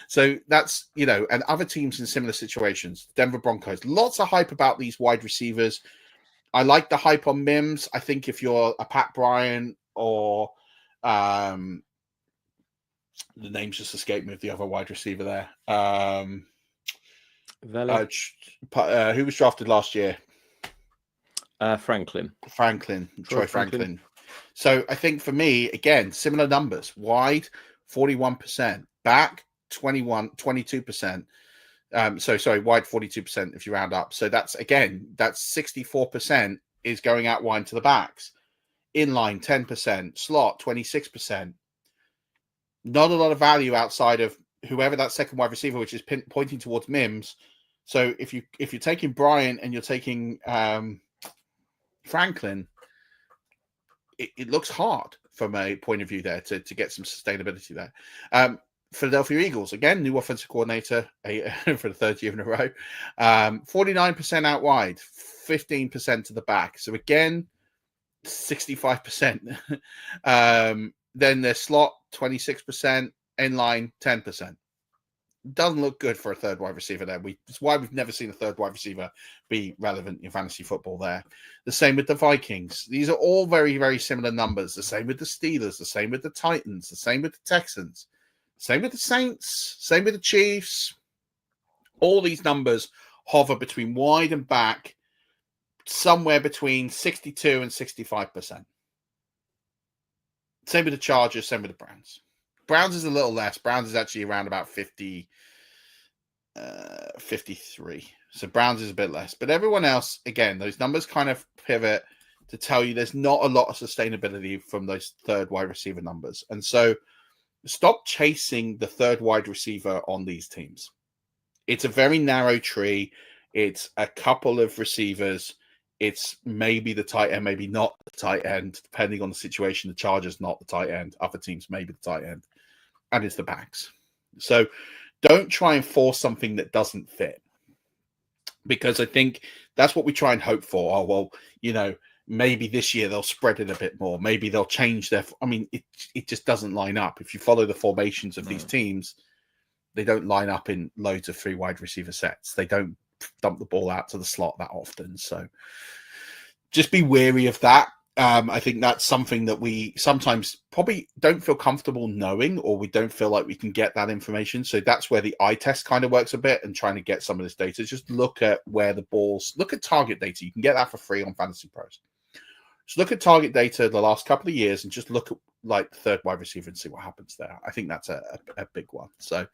So that's, and other teams in similar situations, Denver Broncos, lots of hype about these wide receivers. I like the hype on Mims. I think if you're a Pat Bryant or the names just escaped me of the other wide receiver there. Who was drafted last year? Franklin. Troy Franklin. So I think for me, again, similar numbers. Wide, 41%. Back, 22%. Wide 42% if you round up. So that's 64% is going out wide to the backs. Inline, 10%. Slot, 26%. Not a lot of value outside of whoever that second wide receiver, which is pointing towards Mims. So if you're taking Bryant and you're taking Franklin, it looks hard from a point of view there to get some sustainability there. Philadelphia Eagles, again, new offensive coordinator for the third year in a row. 49% out wide, 15% to the back. So again, 65%. Then their slot, 26%, inline, 10%. Doesn't look good for a third wide receiver there. It's why we've never seen a third wide receiver be relevant in fantasy football there. The same with the Vikings. These are all very, very similar numbers. The same with the Steelers. The same with the Titans. The same with the Texans. Same with the Saints. Same with the Chiefs. All these numbers hover between wide and back, somewhere between 62 and 65%. Same with the Chargers. Same with the Browns. Browns is a little less. Browns is actually around about 53. So Browns is a bit less. But everyone else, again, those numbers kind of pivot to tell you there's not a lot of sustainability from those third wide receiver numbers. And so stop chasing the third wide receiver on these teams. It's a very narrow tree. It's a couple of receivers. It's maybe the tight end, maybe not the tight end, depending on the situation. The Chargers, not the tight end. Other teams, maybe the tight end. And it's the backs. So don't try and force something that doesn't fit. Because I think that's what we try and hope for. Oh, well, maybe this year they'll spread it a bit more. Maybe they'll change their... I mean, it just doesn't line up. If you follow the formations of these teams, they don't line up in loads of three wide receiver sets. They don't dump the ball out to the slot that often. So just be wary of that. I think that's something that we sometimes probably don't feel comfortable knowing, or we don't feel like we can get that information. So that's where the eye test kind of works a bit, and trying to get some of this data. Just look at where the balls, look at target data. You can get that for free on Fantasy Pros. Just look at target data the last couple of years and just look at like the third wide receiver and see what happens there. I think that's a big one. So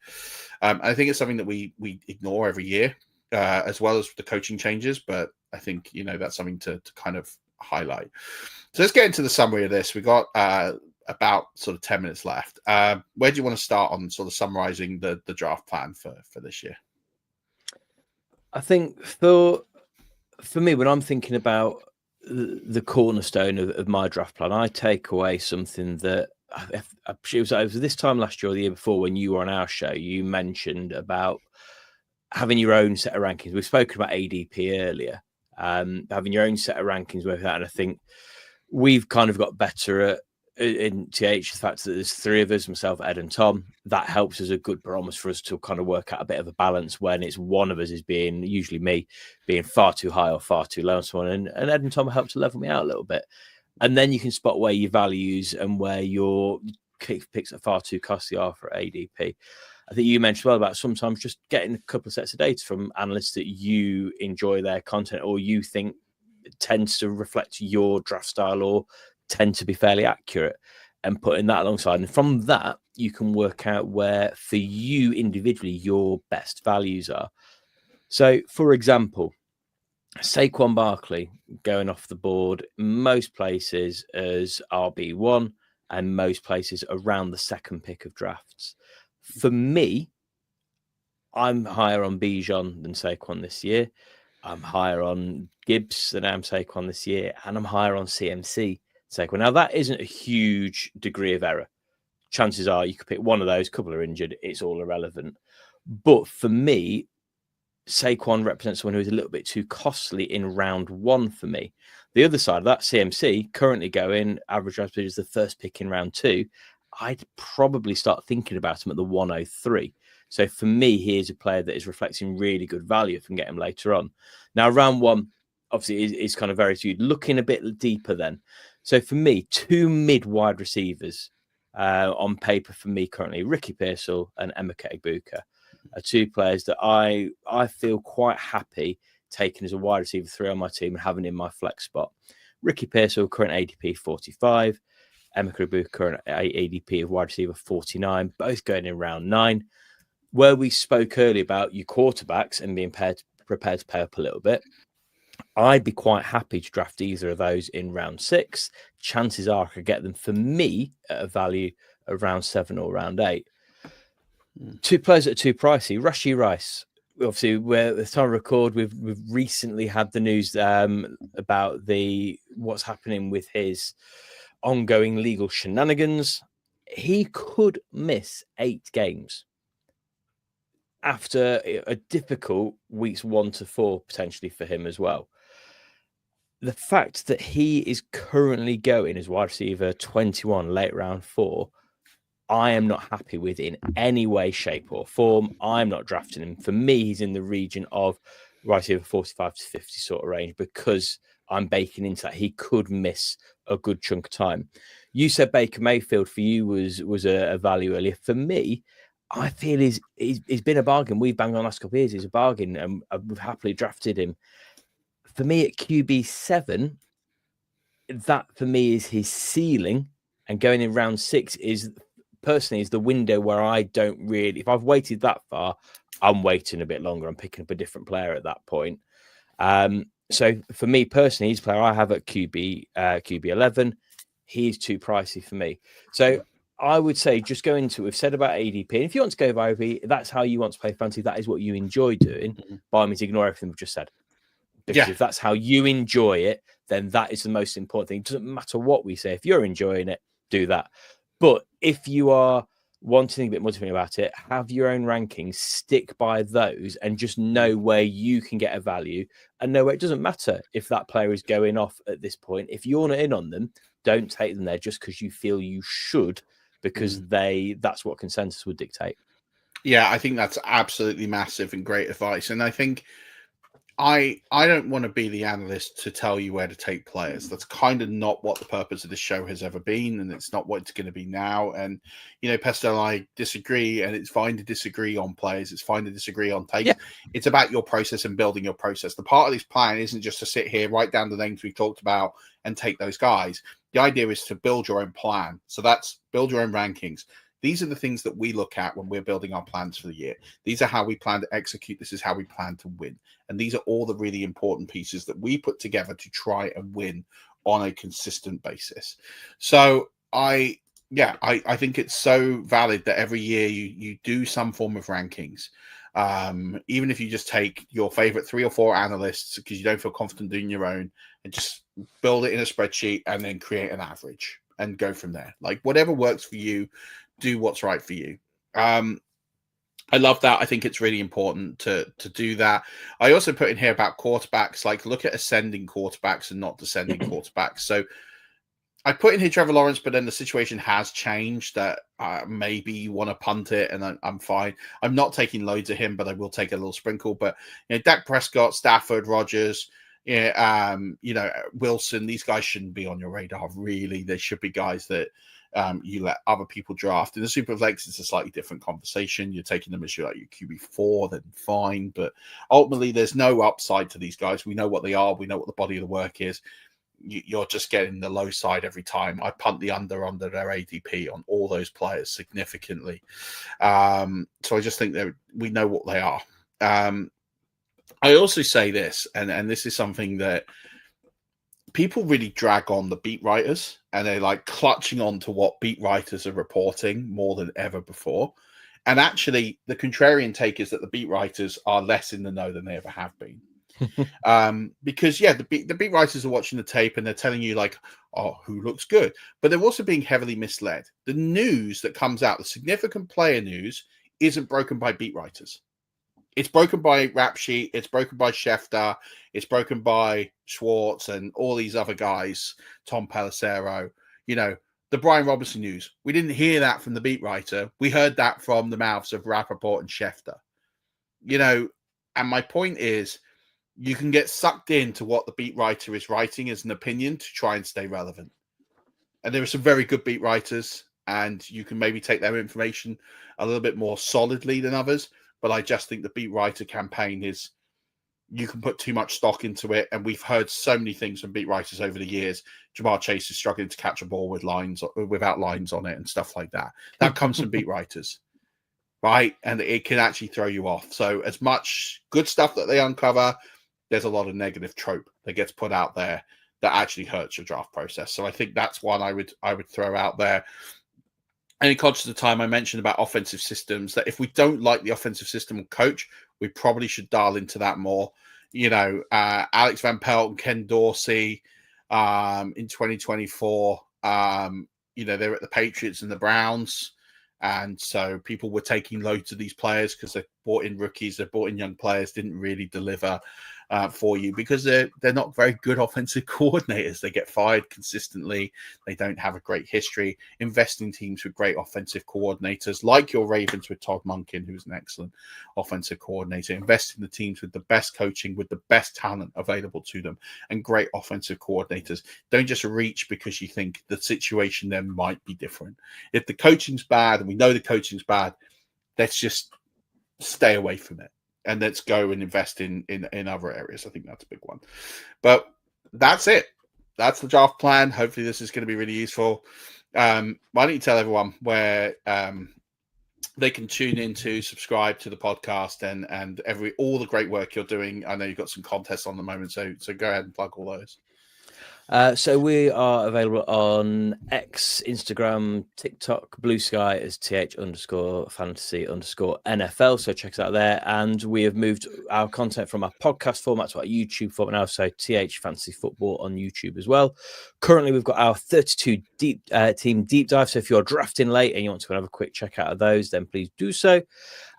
I think it's something that we ignore every year, as well as the coaching changes. But I think, that's something to kind of highlight. So let's get into the summary of this. We got about sort of 10 minutes left. Where do you want to start on sort of summarizing the draft plan for this year? I think for me, when I'm thinking about the cornerstone of my draft plan, I take away something that it was this time last year or the year before when you were on our show. You mentioned about having your own set of rankings. We've spoken about ADP earlier, having your own set of rankings with that, and I think we've kind of got better at in TH the fact that there's three of us, myself, Ed, and Tom. That helps as a good barometer for us to kind of work out a bit of a balance when it's one of us is being, usually me, being far too high or far too low on someone, and Ed and Tom help to level me out a little bit. And then you can spot where your values and where your picks are far too costly are for ADP. I think you mentioned well about sometimes just getting a couple of sets of data from analysts that you enjoy their content or you think tends to reflect your draft style or tend to be fairly accurate, and putting that alongside. And from that, you can work out where, for you individually, your best values are. So, for example, Saquon Barkley going off the board most places as RB1 and most places around the second pick of drafts. For me, I'm higher on Bijan than Saquon this year. I'm higher on Gibbs than I am Saquon this year, and I'm higher on CMC Saquon. Now, that isn't a huge degree of error. Chances are you could pick one of those, couple are injured, it's all irrelevant. But for me, Saquon represents someone who is a little bit too costly in round one for me. The other side of that, CMC, currently going average draft is the first pick in round two. I'd probably start thinking about him at the 103. So for me, he is a player that is reflecting really good value if I can get him later on. Now, round one, obviously, is kind of very skewed. Looking a bit deeper then. So for me, two mid-wide receivers on paper for me currently, Ricky Pestell and Emeka Egbuka, are two players that I feel quite happy taking as a wide receiver 3 on my team and having in my flex spot. Ricky Pestell, current ADP 45. Emeka Egbuka, current ADP of wide receiver 49. Both going in round 9. Where we spoke earlier about your quarterbacks and being prepared to pay up a little bit, I'd be quite happy to draft either of those in round 6. Chances are I could get them for me at a value of round 7 or round 8. Two players that are too pricey. Rashee Rice. Obviously, at the time of record, we've recently had the news about what's happening with his ongoing legal shenanigans. He could miss 8 games after a difficult weeks 1 to 4 potentially for him as well. The fact that he is currently going as wide receiver 21 late round 4, I am not happy with in any way, shape or form. I'm not drafting him. For me, he's in the region of wide receiver 45 to 50 sort of range because I'm baking into that he could miss a good chunk of time. You said Baker Mayfield for you was a value earlier. For me, I feel he's been a bargain. We've banged on the last couple of years. He's a bargain, and we've happily drafted him. For me, at QB7, that for me is his ceiling, and going in round 6 is the window where I don't really. If I've waited that far, I'm waiting a bit longer. I'm picking up a different player at that point. So for me personally, he's a player I have at QB11. He's too pricey for me. So I would say just go into, we've said about ADP. And if you want to go by ADP, that's how you want to play fantasy. That is what you enjoy doing. By all means, ignore everything we've just said. Because if that's how you enjoy it, then that is the most important thing. It doesn't matter what we say. If you're enjoying it, do that. But if you are wanting a bit more to think about it, have your own rankings, stick by those, and just know where you can get a value and know where it doesn't matter if that player is going off at this point. If you're not in on them, don't take them there just because you feel you should, because that's what consensus would dictate. Yeah, I think that's absolutely massive and great advice. And I think I don't want to be the analyst to tell you where to take players. That's kind of not what the purpose of this show has ever been, and it's not what it's going to be now. And Pestell and I disagree, and it's fine to disagree on players. It's fine to disagree on takes. Yeah. It's about your process and building your process. The part of this plan isn't just to sit here, write down the names we talked about, and take those guys. The idea is to build your own plan. So that's build your own rankings. These are the things that we look at when we're building our plans for the year. These are how we plan to execute. This is how we plan to win. And these are all the really important pieces that we put together to try and win on a consistent basis. So I think it's so valid that every year you do some form of rankings. Even if you just take your favorite 3 or 4 analysts because you don't feel confident doing your own, and just build it in a spreadsheet and then create an average and go from there. Like whatever works for you, do what's right for you. I love that. I think it's really important to do that. I also put in here about quarterbacks, like look at ascending quarterbacks and not descending quarterbacks. So I put in here Trevor Lawrence, but then the situation has changed that maybe you want to punt it, and I'm fine. I'm not taking loads of him, but I will take a little sprinkle. But Dak Prescott, Stafford, Rodgers, Wilson, these guys shouldn't be on your radar, really. They should be guys that you let other people draft. In the Superflex, it's a slightly different conversation. You're taking them as your QB4, then fine. But ultimately, there's no upside to these guys. We know what they are. We know what the body of the work is. You're just getting the low side every time. I punt the under their ADP on all those players significantly. So I just think that we know what they are. I also say this, and this is something that people really drag on the beat writers, and they're like clutching on to what beat writers are reporting more than ever before. And actually, the contrarian take is that the beat writers are less in the know than they ever have been. Because the beat writers are watching the tape and they're telling you like, oh, who looks good, but they're also being heavily misled. The news that comes out, the significant player news, isn't broken by beat writers. It's broken by Rap Sheet, it's broken by Schefter, it's broken by Schwartz and all these other guys, Tom Pelissero, the Brian Robinson news. We didn't hear that from the beat writer. We heard that from the mouths of Rappaport and Schefter. And my point is, you can get sucked into what the beat writer is writing as an opinion to try and stay relevant. And there are some very good beat writers, and you can maybe take their information a little bit more solidly than others. But I just think the beat writer campaign is, you can put too much stock into it. And we've heard so many things from beat writers over the years. Jamar Chase is struggling to catch a ball without lines on it and stuff like that. That comes from beat writers, right? And it can actually throw you off. So as much good stuff that they uncover, there's a lot of negative trope that gets put out there that actually hurts your draft process. So I think that's one I would throw out there. And in conscious of time, I mentioned about offensive systems, that if we don't like the offensive system and coach, we probably should dial into that more. Alex Van Pelt and Ken Dorsey in 2024, they're at the Patriots and the Browns. And so people were taking loads of these players because they brought in rookies, they brought in young players, didn't really deliver for you because they're not very good offensive coordinators. They get fired consistently. They don't have a great history. Invest in teams with great offensive coordinators, like your Ravens with Todd Monken, who's an excellent offensive coordinator. Invest in the teams with the best coaching, with the best talent available to them, and great offensive coordinators. Don't just reach because you think the situation then might be different. If the coaching's bad, and we know the coaching's bad, let's just stay away from it. And let's go and invest in other areas. I think that's a big one. But that's it. That's the draft plan. Hopefully this is going to be really useful. Why don't you tell everyone where they can tune in to subscribe to the podcast and all the great work you're doing. I know you've got some contests on the moment, so go ahead and plug all those. So we are available on X, Instagram, TikTok, Blue Sky as th_fantasy_NFL. So check us out there. And we have moved our content from our podcast format to our YouTube format now. So TH Fantasy Football on YouTube as well. Currently, we've got our 32 team deep dive. So if you're drafting late and you want to have a quick check out of those, then please do so.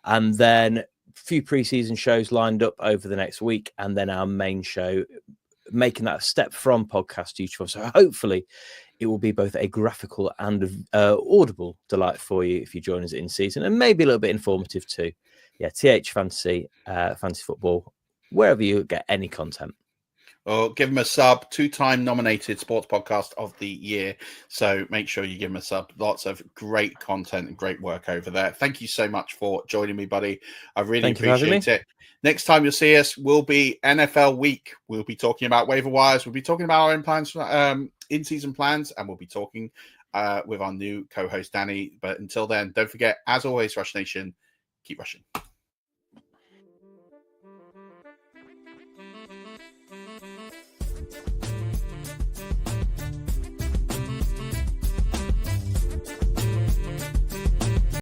And then a few preseason shows lined up over the next week. And then our main show, making that step from podcast to YouTube. So hopefully it will be both a graphical and audible delight for you if you join us in season, and maybe a little bit informative too. Yeah, TH Fantasy Football wherever you get any content. Or give him a sub, 2-time nominated Sports Podcast of the Year. So make sure you give him a sub. Lots of great content and great work over there. Thank you so much for joining me, buddy. I really appreciate it. Next time you'll see us will be NFL week. We'll be talking about waiver wires. We'll be talking about our in-season plans, and we'll be talking with our new co-host, Danny. But until then, don't forget, as always, Rush Nation, keep rushing.